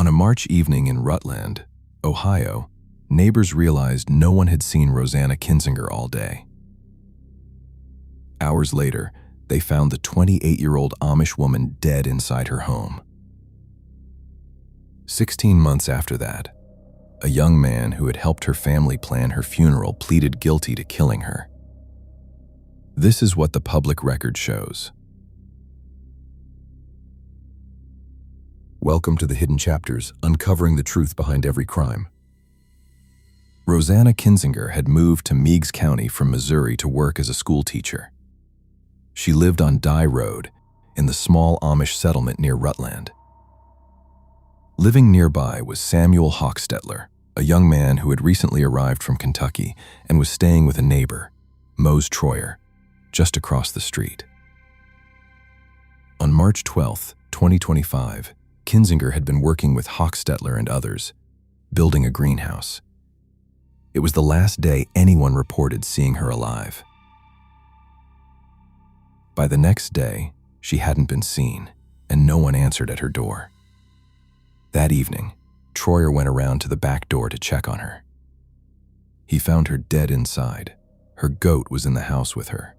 On a March evening in Rutland, Ohio, neighbors realized no one had seen Rosanna Kinsinger all day. Hours later, they found the 28-year-old Amish woman dead inside her home. 16 months after that, a young man who had helped her family plan her funeral pleaded guilty to killing her. This is what the public record shows. Welcome to the Hidden Chapters, uncovering the truth behind every crime. Rosanna Kinsinger had moved to Meigs County from Missouri to work as a schoolteacher. She lived on Dye Road in the small Amish settlement near Rutland. Living nearby was Samuel Hochstetler, a young man who had recently arrived from Kentucky and was staying with a neighbor, Mose Troyer, just across the street. On March 12, 2025, Kinsinger had been working with Hochstetler and others, building a greenhouse. It was the last day anyone reported seeing her alive. By the next day, she hadn't been seen, and no one answered at her door. That evening, Troyer went around to the back door to check on her. He found her dead inside. Her goat was in the house with her,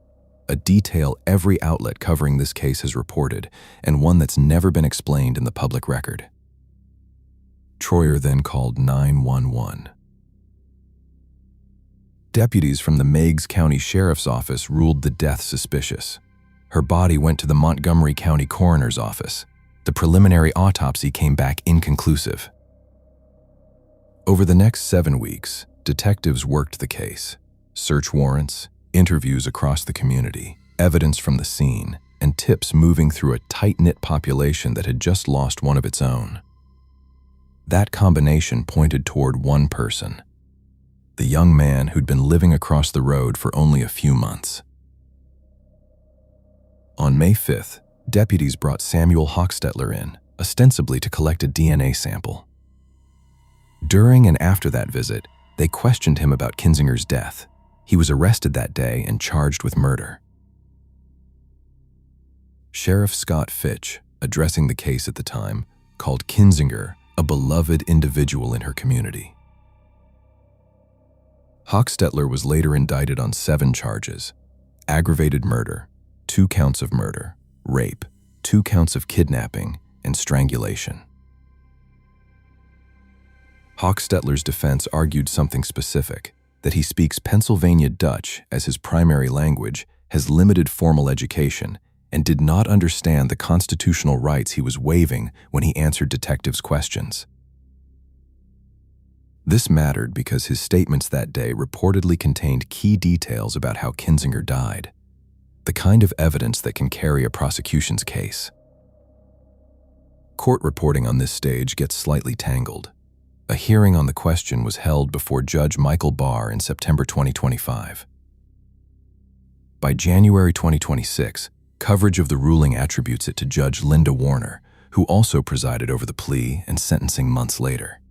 a detail every outlet covering this case has reported, and one that's never been explained in the public record. Troyer then called 911. Deputies from the Meigs County Sheriff's Office ruled the death suspicious. Her body went to the Montgomery County Coroner's Office. The preliminary autopsy came back inconclusive. Over the next 7 weeks, detectives worked the case. Search warrants, interviews across the community, evidence from the scene, and tips moving through a tight-knit population that had just lost one of its own. That combination pointed toward one person, the young man who'd been living across the road for only a few months. On May 5th, deputies brought Samuel Hochstetler in, ostensibly to collect a DNA sample. During and after that visit, they questioned him about Kinsinger's death. He was arrested that day and charged with murder. Sheriff Scott Fitch, addressing the case at the time, called Kinsinger a beloved individual in her community. Hochstetler was later indicted on 7 charges: aggravated murder, 2 counts of murder, rape, 2 counts of kidnapping, and strangulation. Hochstetler's defense argued something specific, that he speaks Pennsylvania Dutch as his primary language, has limited formal education, and did not understand the constitutional rights he was waiving when he answered detectives' questions. This mattered because his statements that day reportedly contained key details about how Kinsinger died, the kind of evidence that can carry a prosecution's case. Court reporting on this stage gets slightly tangled. A hearing on the question was held before Judge Michael Barr in September 2025. By January 2026, coverage of the ruling attributes it to Judge Linda Warner, who also presided over the plea and sentencing months later.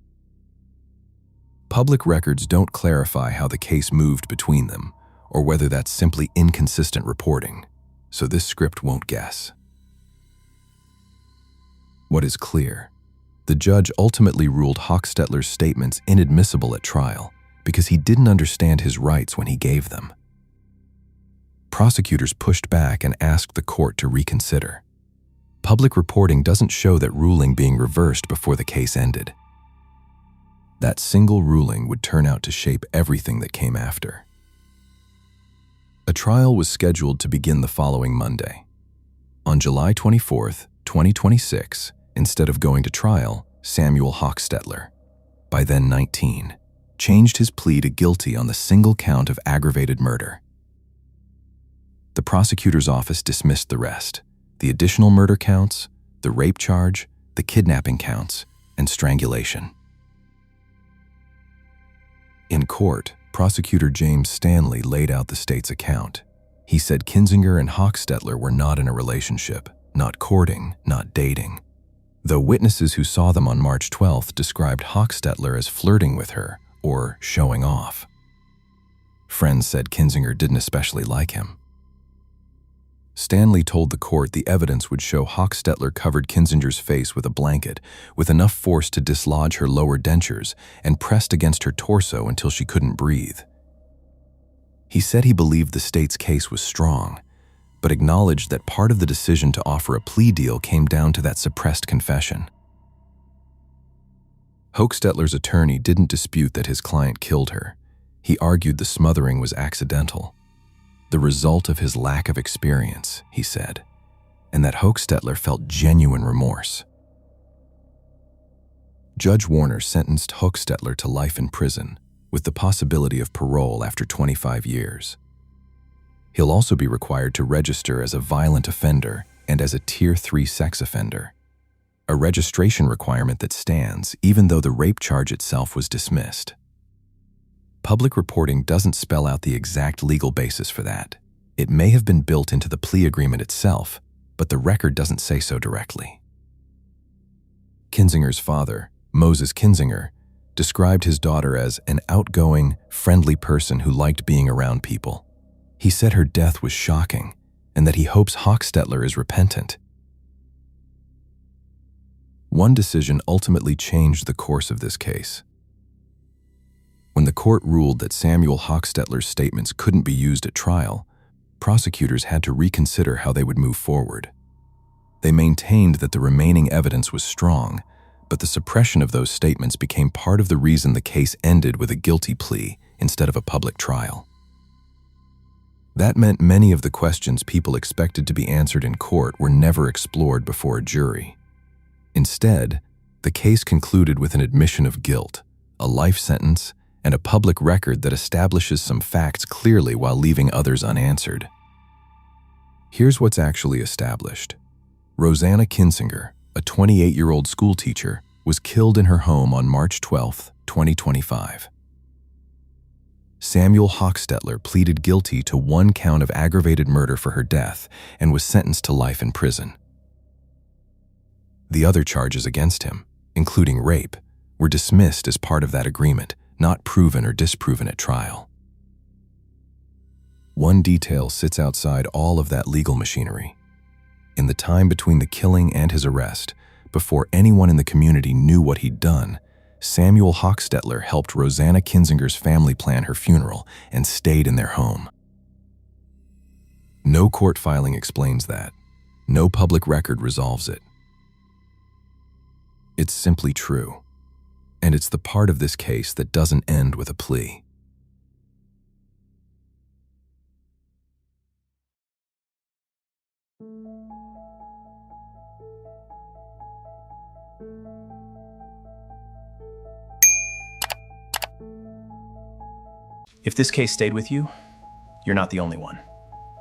Public records don't clarify how the case moved between them, or whether that's simply inconsistent reporting, so this script won't guess. What is clear: the judge ultimately ruled Hochstetler's statements inadmissible at trial because he didn't understand his rights when he gave them. Prosecutors pushed back and asked the court to reconsider. Public reporting doesn't show that ruling being reversed before the case ended. That single ruling would turn out to shape everything that came after. A trial was scheduled to begin the following Monday. On July 24th, 2026, instead of going to trial, Samuel Hochstetler, by then 19, changed his plea to guilty on the single count of aggravated murder. The prosecutor's office dismissed the rest: the additional murder counts, the rape charge, the kidnapping counts, and strangulation. In court, prosecutor James Stanley laid out the state's account. He said Kinsinger and Hochstetler were not in a relationship, not courting, not dating, though witnesses who saw them on March 12th described Hochstetler as flirting with her or showing off. Friends said Kinsinger didn't especially like him. Stanley told the court the evidence would show Hochstetler covered Kinsinger's face with a blanket, with enough force to dislodge her lower dentures, and pressed against her torso until she couldn't breathe. He said he believed the state's case was strong, but acknowledged that part of the decision to offer a plea deal came down to that suppressed confession. Hochstetler's attorney didn't dispute that his client killed her. He argued the smothering was accidental, the result of his lack of experience, he said, and that Hochstetler felt genuine remorse. Judge Warner sentenced Hochstetler to life in prison, with the possibility of parole after 25 years. He'll also be required to register as a violent offender and as a Tier 3 sex offender, a registration requirement that stands even though the rape charge itself was dismissed. Public reporting doesn't spell out the exact legal basis for that. It may have been built into the plea agreement itself, but the record doesn't say so directly. Kinsinger's father, Moses Kinsinger, described his daughter as an outgoing, friendly person who liked being around people. He said her death was shocking and that he hopes Hochstetler is repentant. One decision ultimately changed the course of this case. When the court ruled that Samuel Hochstetler's statements couldn't be used at trial, prosecutors had to reconsider how they would move forward. They maintained that the remaining evidence was strong, but the suppression of those statements became part of the reason the case ended with a guilty plea instead of a public trial. That meant many of the questions people expected to be answered in court were never explored before a jury. Instead, the case concluded with an admission of guilt, a life sentence, and a public record that establishes some facts clearly while leaving others unanswered. Here's what's actually established. Rosanna Kinsinger, a 28-year-old schoolteacher, was killed in her home on March 12, 2025. Samuel Hochstetler pleaded guilty to 1 count of aggravated murder for her death and was sentenced to life in prison. The other charges against him, including rape, were dismissed as part of that agreement, not proven or disproven at trial. One detail sits outside all of that legal machinery. In the time between the killing and his arrest, before anyone in the community knew what he'd done, Samuel Hochstetler helped Rosanna Kinsinger's family plan her funeral and stayed in their home. No court filing explains that. No public record resolves it. It's simply true. And it's the part of this case that doesn't end with a plea. If this case stayed with you, you're not the only one.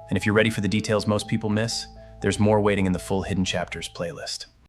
And if you're ready for the details most people miss, there's more waiting in the full Hidden Chapters playlist.